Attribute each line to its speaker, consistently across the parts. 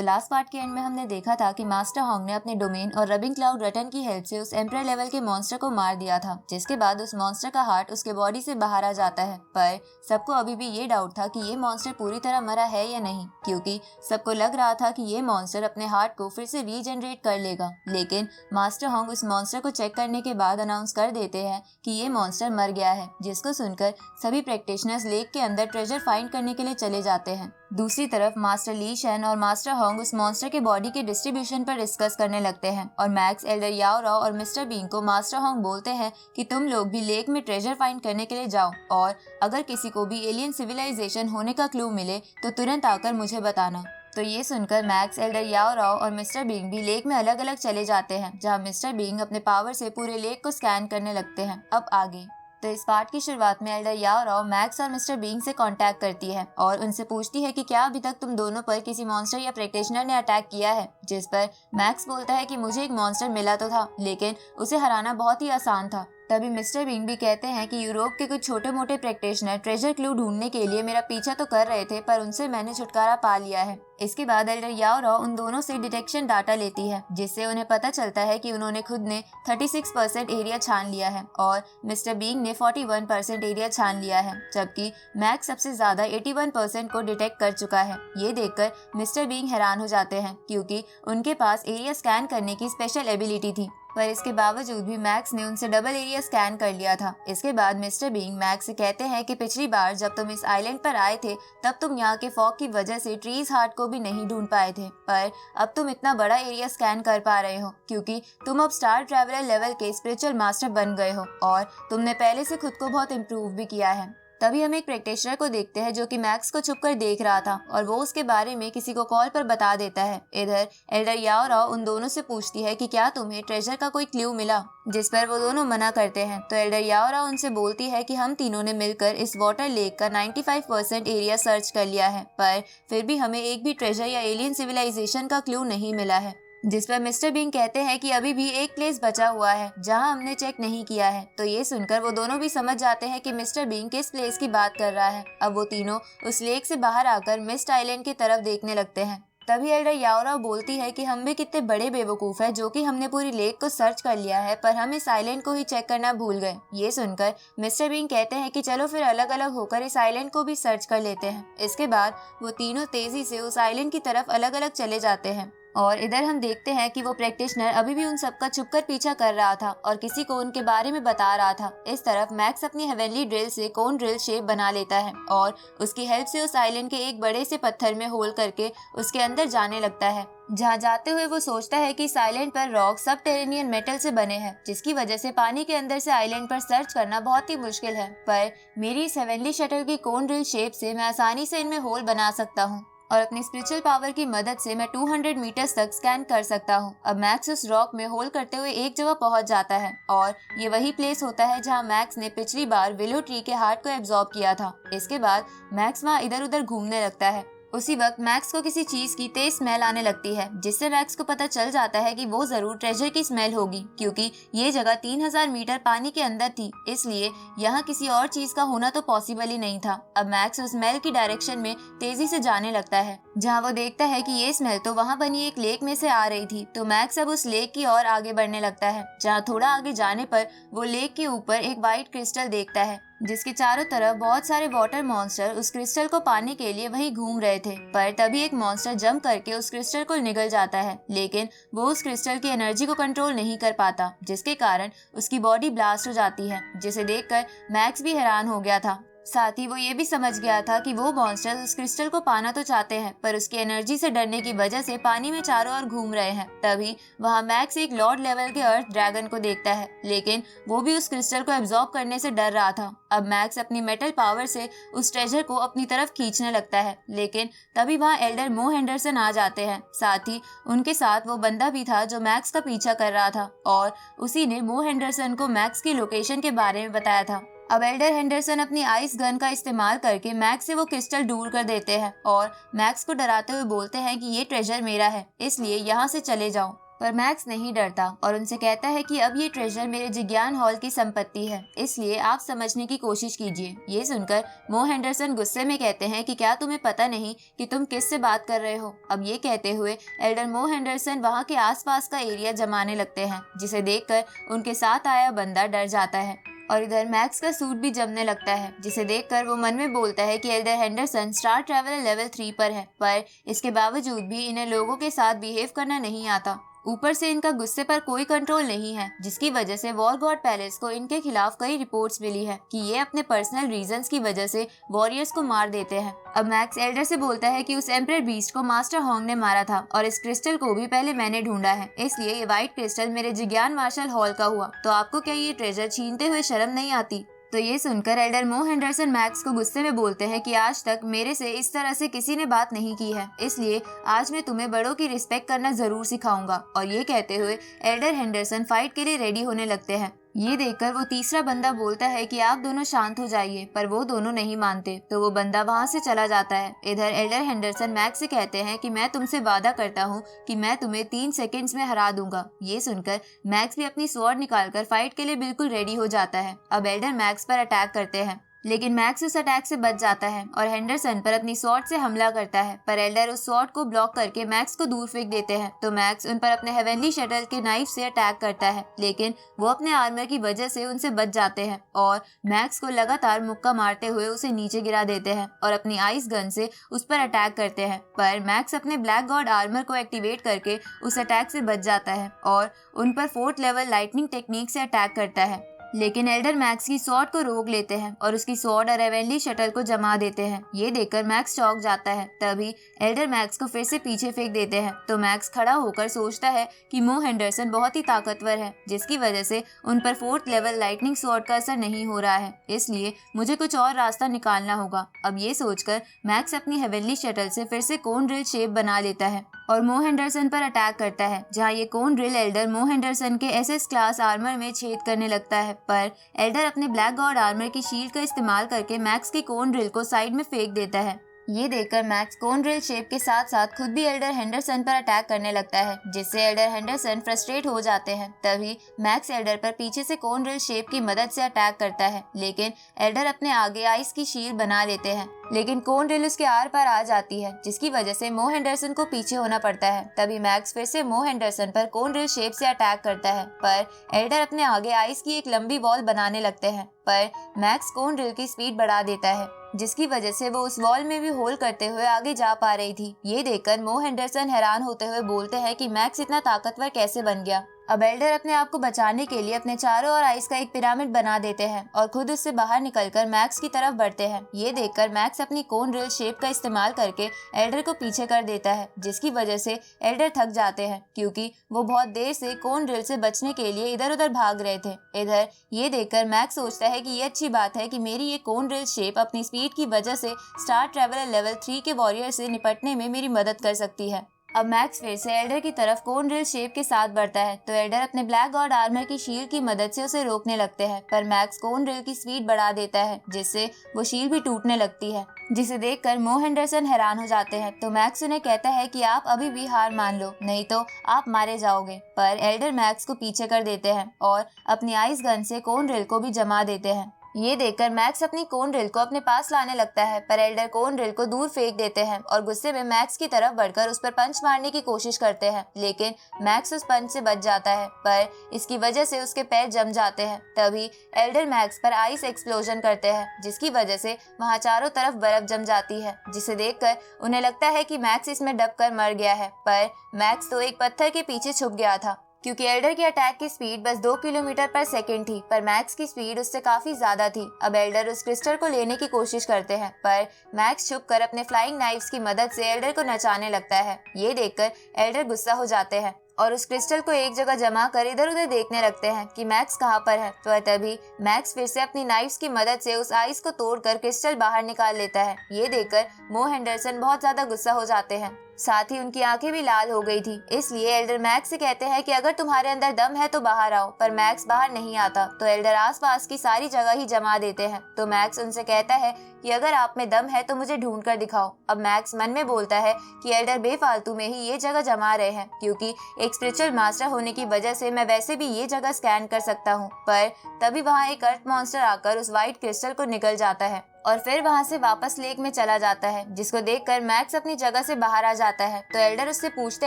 Speaker 1: तो last part के and में हमने देखा था कि मास्टर होंग ने अपने डोमेन और रबिंग क्लाउड रटन की हेल्प से उस एम्परर लेवल के मॉन्स्टर को मार दिया था, जिसके बाद उस मॉन्स्टर का हार्ट उसके बॉडी से बाहर आ जाता है। पर सबको अभी भी ये डाउट था कि ये मॉन्स्टर पूरी तरह मरा है या नहीं, क्योंकि सबको लग रहा था कि ये मॉन्स्टर अपने हार्ट को फिर से रीजनरेट कर लेगा। लेकिन मास्टर होंग उस मॉन्स्टर को चेक करने के बाद अनाउंस कर देते हैं कि ये मॉन्स्टर मर गया है, जिसको सुनकर सभी प्रैक्टिशनर्स लेक के अंदर ट्रेजर फाइंड करने के लिए चले जाते हैं। दूसरी तरफ मास्टर ली शेन और मास्टर होंग उस मॉन्स्टर के बॉडी के डिस्ट्रीब्यूशन पर डिस्कस करने लगते हैं और मैक्स, एल्डर याओ राओ और मिस्टर बीन को मास्टर होंग बोलते हैं कि तुम लोग भी लेक में ट्रेजर फाइंड करने के लिए जाओ और अगर किसी को भी एलियन सिविलाइजेशन होने का क्लू मिले तो तुरंत आकर मुझे बताना। तो ये सुनकर मैक्स, एल्डर याओ राओ और मिस्टर बीइंग भी लेक में अलग अलग चले जाते हैं, जहाँ मिस्टर बीइंग अपने पावर से पूरे लेक को स्कैन करने लगते हैं। अब आगे तो इस पार्ट की शुरुआत में एल्डर याओ राओ मैक्स और मिस्टर बीइंग से कांटेक्ट करती है और उनसे पूछती है कि क्या अभी तक तुम दोनों पर किसी मॉन्स्टर या प्रैक्टिशनर ने अटैक किया है, जिस पर मैक्स बोलता है कि मुझे एक मॉन्स्टर मिला तो था, लेकिन उसे हराना बहुत ही आसान था। तभी मिस्टर बीइंग भी कहते हैं कि यूरोप के कुछ छोटे मोटे प्रैक्टिशनर ट्रेजर क्लू ढूंढने के लिए मेरा पीछा तो कर रहे थे, पर उनसे मैंने छुटकारा पा लिया है। इसके बाद एल्डर याओ राओ उन दोनों से डिटेक्शन डाटा लेती है, जिससे उन्हें पता चलता है कि उन्होंने खुद ने 36% एरिया छान लिया है और मिस्टर बीइंग ने 41% एरिया छान लिया है, जबकि मैक्स सबसे ज्यादा 81% को डिटेक्ट कर चुका है। ये देखकर मिस्टर बीइंग हैरान हो जाते हैं, क्योंकि उनके पास एरिया स्कैन करने की स्पेशल एबिलिटी थी, पर इसके बावजूद भी मैक्स ने उनसे डबल एरिया स्कैन कर लिया था। इसके बाद मिस्टर बीइंग मैक्स से कहते हैं कि पिछली बार जब तुम इस आइलैंड पर आए थे तब तुम यहाँ के फॉग की वजह से ट्रीज हार्ट को भी नहीं ढूंढ पाए थे, पर अब तुम इतना बड़ा एरिया स्कैन कर पा रहे हो क्योंकि तुम अब स्टार ट्रैवलर लेवल के स्पिरिचुअल मास्टर बन गए हो और तुमने पहले से खुद को बहुत इम्प्रूव भी किया है। तभी हम एक प्रैक्टिशनर को देखते हैं जो कि मैक्स को छुपकर देख रहा था और वो उसके बारे में किसी को कॉल पर बता देता है। इधर एल्डर याओ राओ उन दोनों से पूछती है कि क्या तुम्हें ट्रेजर का कोई क्लू मिला, जिस पर वो दोनों मना करते हैं। तो एल्डर याओ राओ उनसे बोलती है कि हम तीनों ने मिलकर इस वाटर लेक का 95% एरिया सर्च कर लिया है, पर फिर भी हमें एक भी ट्रेजर या एलियन सिविलाइजेशन का क्लू नहीं मिला है। जिस पर मिस्टर बीइंग कहते हैं कि अभी भी एक प्लेस बचा हुआ है जहां हमने चेक नहीं किया है। तो ये सुनकर वो दोनों भी समझ जाते हैं कि मिस्टर बीइंग किस प्लेस की बात कर रहा है। अब वो तीनों उस लेक से बाहर आकर मिस्ट आइलैंड की तरफ देखने लगते हैं। तभी एल्डर याओ राओ बोलती है कि हम भी कितने बड़े बेवकूफ है जो कि हमने पूरी लेक को सर्च कर लिया है, पर हम इस आइलैंड को ही चेक करना भूल गए। ये सुनकर मिस्टर बीइंग कहते हैं कि चलो फिर अलग अलग होकर इस आइलैंड को भी सर्च कर लेते हैं। इसके बाद वो तीनों तेजी से उस आइलैंड की तरफ अलग अलग चले जाते हैं और इधर हम देखते हैं कि वो प्रैक्टिशनर अभी भी उन सबका छुपकर पीछा कर रहा था और किसी को उनके बारे में बता रहा था। इस तरफ मैक्स अपनी हेवनली ड्रिल से कोन ड्रिल शेप बना लेता है और उसकी हेल्प से उस आइलैंड के एक बड़े से पत्थर में होल करके उसके अंदर जाने लगता है। जहाँ जाते हुए वो सोचता है कि इस आइलैंड पर रॉक सबटेरेनियन मेटल से बने हैं, जिसकी वजह से पानी के अंदर से आइलैंड पर सर्च करना बहुत ही मुश्किल है, पर मेरी इस हेवनली शटल की कोन ड्रिल शेप से मैं आसानी से इनमें होल बना सकता हूँ और अपनी स्पिरिचुअल पावर की मदद से मैं 200 मीटर्स तक स्कैन कर सकता हूँ। अब मैक्स उस रॉक में होल करते हुए एक जगह पहुंच जाता है और ये वही प्लेस होता है जहाँ मैक्स ने पिछली बार विलो ट्री के हार्ट को एब्जॉर्ब किया था। इसके बाद मैक्स वहाँ इधर उधर घूमने लगता है। उसी वक्त मैक्स को किसी चीज की तेज स्मेल आने लगती है, जिससे मैक्स को पता चल जाता है कि वो जरूर ट्रेजर की स्मेल होगी, क्योंकि ये जगह 3000 मीटर पानी के अंदर थी, इसलिए यहाँ किसी और चीज का होना तो पॉसिबल ही नहीं था। अब मैक्स उस स्मेल की डायरेक्शन में तेजी से जाने लगता है, जहाँ वो देखता है कि ये स्मेल तो वहाँ बनी एक लेक में से आ रही थी। तो मैक्स अब उस लेक की ओर आगे बढ़ने लगता है, जहाँ थोड़ा आगे जाने पर वो लेक के ऊपर एक व्हाइट क्रिस्टल देखता है, जिसके चारों तरफ बहुत सारे वाटर मॉन्स्टर उस क्रिस्टल को पाने के लिए वहीं घूम रहे थे। पर तभी एक मॉन्स्टर जंप करके उस क्रिस्टल को निगल जाता है, लेकिन वो उस क्रिस्टल की एनर्जी को कंट्रोल नहीं कर पाता, जिसके कारण उसकी बॉडी ब्लास्ट हो जाती है, जिसे देखकर मैक्स भी हैरान हो गया था। साथ ही वो ये भी समझ गया था कि वो मॉन्स्टर उस क्रिस्टल को पाना तो चाहते हैं, पर उसकी एनर्जी से डरने की वजह से पानी में चारों ओर घूम रहे हैं। तभी वहाँ मैक्स एक लॉर्ड लेवल के अर्थ ड्रैगन को देखता है, लेकिन वो भी उस क्रिस्टल को एब्जॉर्ब करने से डर रहा था। अब मैक्स अपनी मेटल पावर से उस ट्रेजर को अपनी तरफ खींचने लगता है, लेकिन तभी वहाँ एल्डर मो हेंडरसन आ जाते हैं। साथ ही उनके साथ वो बंदा भी था जो मैक्स का पीछा कर रहा था और उसी ने मो हेंडरसन को मैक्स की लोकेशन के बारे में बताया था। अब एल्डर हेंडरसन अपनी आइस गन का इस्तेमाल करके मैक्स से वो क्रिस्टल दूर कर देते हैं और मैक्स को डराते हुए बोलते हैं कि ये ट्रेजर मेरा है, इसलिए यहाँ से चले जाओ। पर मैक्स नहीं डरता और उनसे कहता है कि अब ये ट्रेजर मेरे जिज्ञान हॉल की संपत्ति है, इसलिए आप समझने की कोशिश कीजिए। ये सुनकर मो हेंडरसन गुस्से में कहते हैं कि क्या तुम्हें पता नहीं कि तुम किससे बात कर रहे हो। अब ये कहते हुए एल्डर मो हेंडरसन वहाँ के आसपास का एरिया जमाने लगते हैं, जिसे देखकर उनके साथ आया बंदा डर जाता है। और इधर मैक्स का सूट भी जमने लगता है, जिसे देखकर वो मन में बोलता है कि Elder Henderson star traveller level 3 पर है, पर इसके बावजूद भी इन्हें लोगों के साथ बिहेव करना नहीं आता। ऊपर से इनका गुस्से पर कोई कंट्रोल नहीं है, जिसकी वजह से वॉर गॉड पैलेस को इनके खिलाफ कई रिपोर्ट्स मिली है कि ये अपने पर्सनल रीजंस की वजह से वॉरियर्स को मार देते हैं। अब मैक्स एल्डर से बोलता है कि उस एम्परर बीस्ट को मास्टर होंग ने मारा था और इस क्रिस्टल को भी पहले मैंने ढूंढा है, इसलिए ये व्हाइट क्रिस्टल मेरे जिज्ञान मार्शल हॉल का हुआ। तो आपको क्या ये ट्रेजर छीनते हुए शर्म नहीं आती? तो ये सुनकर एल्डर मो हेंडरसन मैक्स को गुस्से में बोलते हैं कि आज तक मेरे से इस तरह से किसी ने बात नहीं की है, इसलिए आज मैं तुम्हें बड़ों की रिस्पेक्ट करना जरूर सिखाऊंगा। और ये कहते हुए एल्डर हेंडरसन फाइट के लिए रेडी होने लगते हैं। ये देखकर वो तीसरा बंदा बोलता है कि आप दोनों शांत हो जाइए, पर वो दोनों नहीं मानते, तो वो बंदा वहाँ से चला जाता है। इधर एल्डर हेंडरसन मैक्स से कहते हैं कि मैं तुमसे वादा करता हूँ कि मैं तुम्हें 3 सेकंड्स में हरा दूंगा। ये सुनकर मैक्स भी अपनी स्वॉर्ड निकालकर फाइट के लिए बिल्कुल रेडी हो जाता है। अब एल्डर मैक्स पर अटैक करते हैं, लेकिन मैक्स उस अटैक से बच जाता है और हेंडरसन पर अपनी स्वॉर्ड से हमला करता है, पर एल्डर उस स्वॉर्ड को ब्लॉक करके मैक्स को दूर फेंक देते हैं। तो मैक्स उन पर अपने हेवनली शटल के नाइफ से अटैक करता है, लेकिन वो अपने आर्मर की वजह से उनसे बच जाते हैं और मैक्स को लगातार मुक्का मारते हुए उसे नीचे गिरा देते हैं और अपनी आइस गन से उस पर अटैक करते हैं। पर मैक्स अपने ब्लैक गॉड आर्मर को एक्टिवेट करके उस अटैक से बच जाता है और उन पर 4th लेवल लाइटनिंग टेक्निक से अटैक करता है, लेकिन एल्डर मैक्स की स्वॉर्ड को रोक लेते हैं और उसकी स्वॉर्ड और हेवनली शटल को जमा देते हैं। ये देखकर मैक्स चौंक जाता है। तभी एल्डर मैक्स को फिर से पीछे फेंक देते हैं, तो मैक्स खड़ा होकर सोचता है कि मो हेंडरसन बहुत ही ताकतवर है, जिसकी वजह से उन पर 4th लेवल लाइटनिंग स्वॉर्ड का असर नहीं हो रहा है, इसलिए मुझे कुछ और रास्ता निकालना होगा। अब ये सोचकर मैक्स अपनी हेवनली शटल से फिर से कोन ड्रिल शेप बना लेता है और मो हेंडरसन पर अटैक करता है, जहाँ ये कोन ड्रिल एल्डर मो हेंडरसन के SS क्लास आर्मर में छेद करने लगता है। पर एल्डर अपने ब्लैक गॉड आर्मर की शील्ड का इस्तेमाल करके मैक्स की कोन ड्रिल को साइड में फेंक देता है। ये देखकर मैक्स कोन ड्रिल शेप के साथ साथ खुद भी एल्डर हेंडरसन पर अटैक करने लगता है, जिससे एल्डर हेंडरसन फ्रस्ट्रेट हो जाते हैं। तभी मैक्स एल्डर पर पीछे से कोन ड्रिल शेप की मदद से अटैक करता है, लेकिन एल्डर अपने आगे आइस की शील्ड बना लेते हैं, लेकिन कोन ड्रिल उसके आर पार आ जाती है, जिसकी वजह से मो हेंडरसन को पीछे होना पड़ता है। तभी मैक्स फिर से मो हेंडरसन पर कोन ड्रिल शेप से अटैक करता है, पर एल्डर अपने आगे आइस की एक लंबी वॉल बनाने लगते हैं, पर मैक्स कोन ड्रिल की स्पीड बढ़ा देता है, जिसकी वजह से वो उस वॉल में भी होल करते हुए आगे जा पा रही थी। ये देखकर मो हेंडरसन हैरान होते हुए बोलते हैं कि मैक्स इतना ताकतवर कैसे बन गया। अब एल्डर अपने आप को बचाने के लिए अपने चारों ओर आइस का एक पिरामिड बना देते हैं और खुद उससे बाहर निकलकर मैक्स की तरफ बढ़ते हैं। ये देखकर मैक्स अपनी कोन ड्रिल शेप का इस्तेमाल करके एल्डर को पीछे कर देता है, जिसकी वजह से एल्डर थक जाते हैं, क्योंकि वो बहुत देर से कोन ड्रिल से बचने के लिए इधर उधर भाग रहे थे। इधर ये देखकर मैक्स सोचता है कि ये अच्छी बात है कि मेरी ये कोन ड्रिल शेप अपनी स्पीड की वजह से स्टार ट्रैवलर लेवल 3 के वॉरियर से निपटने में मेरी मदद कर सकती है। अब मैक्स फिर से एल्डर की तरफ कोन ड्रिल शेप के साथ बढ़ता है, तो एल्डर अपने ब्लैक गॉड आर्मर की शील्ड की मदद से उसे रोकने लगते हैं, पर मैक्स कोन ड्रिल की स्पीड बढ़ा देता है, जिससे वो शील्ड भी टूटने लगती है, जिसे देखकर मो हेंडरसन हैरान हो जाते हैं। तो मैक्स उन्हें कहता है कि आप अभी भी हार मान लो, नहीं तो आप मारे जाओगे। पर एल्डर मैक्स को पीछे कर देते हैं और अपनी आइस गन से कोन ड्रिल को भी जमा देते हैं। ये देखकर मैक्स अपनी कोन ड्रिल को अपने पास लाने लगता है, पर एल्डर कोन ड्रिल को दूर फेंक देते हैं और गुस्से में मैक्स की तरफ बढ़कर उस पर पंच मारने की कोशिश करते हैं, लेकिन मैक्स उस पंच से बच जाता है, पर इसकी वजह से उसके पैर जम जाते हैं। तभी एल्डर मैक्स पर आइस एक्सप्लोजन करते हैं, जिसकी वजह से वहाँ चारों तरफ बर्फ जम जाती है, जिसे देखकर उन्हें लगता है कि मैक्स इसमें दब कर मर गया है, पर मैक्स तो एक पत्थर के पीछे छुप गया था, क्योंकि एल्डर की अटैक की स्पीड बस 2 किलोमीटर पर सेकंड थी, पर मैक्स की स्पीड उससे काफी ज्यादा थी। अब एल्डर उस क्रिस्टल को लेने की कोशिश करते हैं, पर मैक्स छुपकर अपने फ्लाइंग नाइफ्स की मदद से एल्डर को नचाने लगता है। ये देखकर एल्डर गुस्सा हो जाते हैं और उस क्रिस्टल को एक जगह जमा कर इधर उधर देखने लगते हैं कि मैक्स कहाँ पर है। तो तभी मैक्स फिर से अपनी नाइफ्स की मदद से उस आइस को तोड़कर क्रिस्टल बाहर निकाल लेता है। ये देखकर मो हेंडरसन बहुत ज्यादा गुस्सा हो जाते हैं, साथ ही उनकी आंखें भी लाल हो गई थी। इसलिए एल्डर मैक्स से कहते हैं कि अगर तुम्हारे अंदर दम है तो बाहर आओ, पर मैक्स बाहर नहीं आता। तो एल्डर आसपास की सारी जगह ही जमा देते हैं। तो मैक्स उनसे कहता है कि अगर आप में दम है तो मुझे ढूंढ कर दिखाओ। अब मैक्स मन में बोलता है कि एल्डर बेफालतू में ही ये जगह जमा रहे हैं, क्योंकि एक एक स्पिरिचुअल मास्टर होने की वजह से मैं वैसे भी ये जगह स्कैन कर सकता हूँ। पर तभी वहाँ एक अर्थ मॉन्स्टर आकर उस व्हाइट क्रिस्टल को निकल जाता है और फिर वहाँ से वापस लेक में चला जाता है, जिसको देखकर मैक्स अपनी जगह से बाहर आ जाता है। तो एल्डर उससे पूछते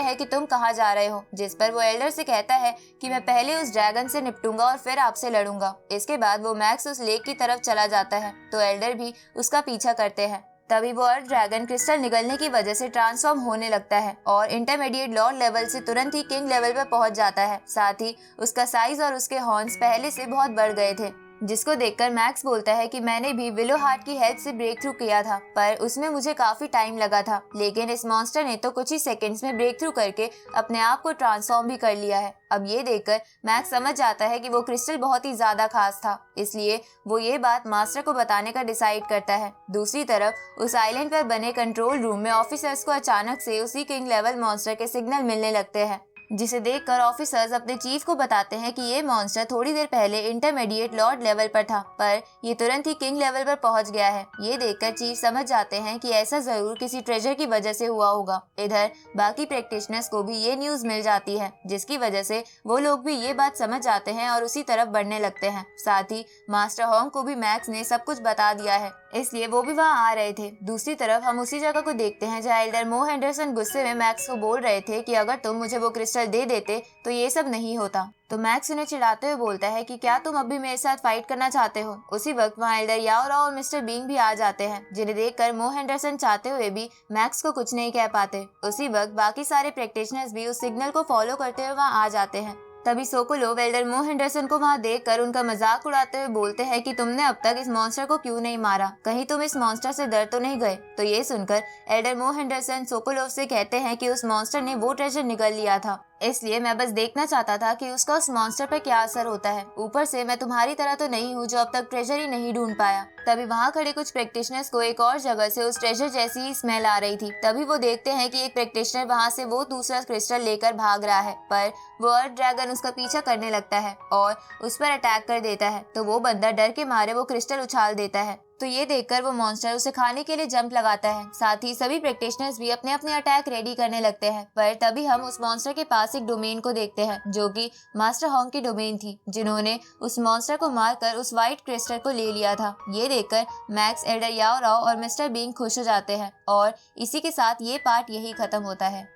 Speaker 1: हैं कि तुम कहाँ जा रहे हो, जिस पर वो एल्डर से कहता है कि मैं पहले उस ड्रैगन से निपटूंगा और फिर आपसे लड़ूंगा। इसके बाद वो मैक्स उस लेक की तरफ चला जाता है, तो एल्डर भी उसका पीछा करते हैं। तभी वो अर्थ ड्रैगन क्रिस्टल निगलने की वजह से ट्रांसफॉर्म होने लगता है और इंटरमीडिएट लॉर्ड लेवल से तुरंत ही किंग लेवल पर पहुंच जाता है। साथ ही उसका साइज और उसके हॉर्न्स पहले से बहुत बढ़ गए थे, जिसको देखकर मैक्स बोलता है कि मैंने भी विलो हार्ट की हेल्प से ब्रेक थ्रू किया था, पर उसमें मुझे काफी टाइम लगा था, लेकिन इस मॉन्स्टर ने तो कुछ ही सेकंड्स में ब्रेक थ्रू करके अपने आप को ट्रांसफॉर्म भी कर लिया है। अब ये देखकर मैक्स समझ जाता है कि वो क्रिस्टल बहुत ही ज्यादा खास था, इसलिए वो ये बात मास्टर को बताने का डिसाइड करता है। दूसरी तरफ उस आइलैंड पर बने कंट्रोल रूम में ऑफिसर्स को अचानक से उसी किंग लेवल मॉन्स्टर के सिग्नल मिलने लगते हैं, जिसे देखकर ऑफिसर्स अपने चीफ को बताते हैं कि ये मॉन्स्टर थोड़ी देर पहले इंटरमीडिएट लॉर्ड लेवल पर था, पर ये तुरंत ही किंग लेवल पर पहुंच गया है। ये देखकर चीफ समझ जाते हैं कि ऐसा जरूर किसी ट्रेजर की वजह से हुआ होगा। इधर बाकी प्रैक्टिशनर्स को भी ये न्यूज मिल जाती है, जिसकी वजह से वो लोग भी ये बात समझ जाते हैं और उसी तरफ बढ़ने लगते हैं। साथ ही मास्टर होंग को भी मैक्स ने सब कुछ बता दिया है, इसलिए वो भी वहाँ आ रहे थे। दूसरी तरफ हम उसी जगह को देखते हैं जहाँ एल्डर मो हेंडरसन गुस्से में मैक्स को बोल रहे थे कि अगर तुम मुझे वो क्रिस्टल दे देते तो ये सब नहीं होता। तो मैक्स उन्हें चिढ़ाते हुए बोलता है कि क्या तुम अभी मेरे साथ फाइट करना चाहते हो। उसी वक्त वहाँ एल्डर याओ राव और मिस्टर बीइंग भी आ जाते हैं, जिन्हें देखकर मो हेंडरसन चाहते हुए भी मैक्स को कुछ नहीं कह पाते। उसी वक्त बाकी सारे प्रैक्टिशनर्स भी उस सिग्नल को फॉलो करते हुए वहाँ आ जाते हैं। तभी सोकोलोव एल्डर मो हेंडरसन को वहाँ देखकर उनका मजाक उड़ाते हुए बोलते हैं कि तुमने अब तक इस मॉन्स्टर को क्यों नहीं मारा, कहीं तुम इस मॉन्स्टर से डर तो नहीं गए। तो ये सुनकर एल्डर मो हेंडरसन सोकोलोव से कहते हैं कि उस मॉन्स्टर ने वो ट्रेजर निगल लिया था, इसलिए मैं बस देखना चाहता था कि उसका उस मॉन्स्टर पर क्या असर होता है। ऊपर से मैं तुम्हारी तरह तो नहीं हूँ जो अब तक ट्रेजर ही नहीं ढूंढ पाया। तभी वहाँ खड़े कुछ प्रैक्टिशनर्स को एक और जगह से उस ट्रेजर जैसी ही स्मेल आ रही थी। तभी वो देखते हैं कि एक प्रैक्टिशनर वहाँ से वो दूसरा क्रिस्टल लेकर भाग रहा है, पर वो अर्थ ड्रैगन उसका पीछा करने लगता है और उस पर अटैक कर देता है। तो वो बंदा डर के मारे वो क्रिस्टल उछाल देता है। तो ये देखकर वो मॉन्स्टर उसे खाने के लिए जंप लगाता है। साथ ही सभी प्रैक्टिशनर्स भी अपने अपने अटैक रेडी करने लगते हैं। पर तभी हम उस मॉन्स्टर के पास एक डोमेन को देखते हैं, जो कि मास्टर होंग की डोमेन थी, जिन्होंने उस मॉन्स्टर को मारकर उस व्हाइट क्रिस्टल को ले लिया था। ये देखकर मैक्स, एल्डर याओ राव और मिस्टर बीइंग खुश हो जाते हैं और इसी के साथ ये पार्ट यही खत्म होता है।